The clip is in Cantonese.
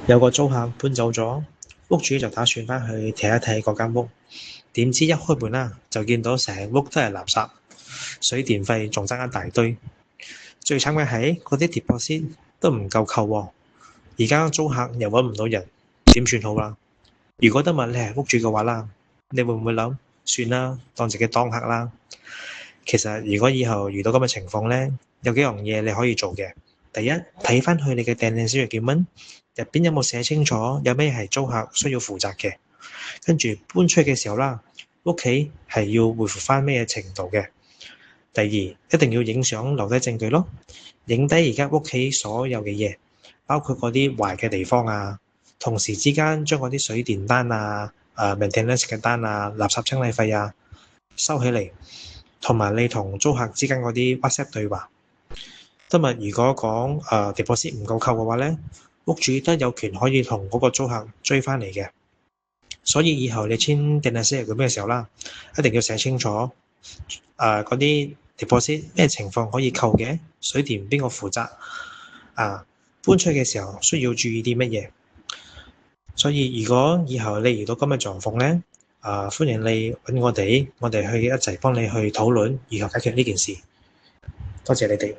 有個租客搬走咗，屋主就打算翻去睇一睇嗰間屋。點知一開門啦，就見到成屋都係垃圾，水電費仲爭一大堆。最慘嘅係嗰啲 deposit 都唔夠扣喎。而家租客又揾唔到人，點算好啦？如果今日你係屋主嘅話啦，你會唔會諗算啦，當自己當客啦？其實如果以後遇到咁嘅情況呢，有幾樣嘢你可以做嘅。第一，睇翻去你嘅tenancy agreement入邊有冇寫清楚有咩係租客需要負責嘅，跟住搬出去嘅時候啦，屋企係要回復翻咩程度嘅。第二，一定要影相留低證據咯，影低而家屋企所有嘅嘢，包括嗰啲壞嘅地方啊，同時之間將嗰啲水電單啊、maintenance 嘅單啊、垃圾清理費啊收起嚟，同埋你同租客之間嗰啲 WhatsApp 對話。今日如果講deposit 唔夠扣嘅話呢，屋主都有權可以同嗰個租客追翻嚟嘅。所以以後你簽訂單咁嘅時候啦，一定要寫清楚嗰啲 deposit 咩情況可以扣嘅，水電邊個負責搬出去嘅時候需要注意啲乜嘢。所以如果以後你遇到咁嘅狀況呢，歡迎你揾我哋去一齊幫你去討論如何解決呢件事。多謝你哋。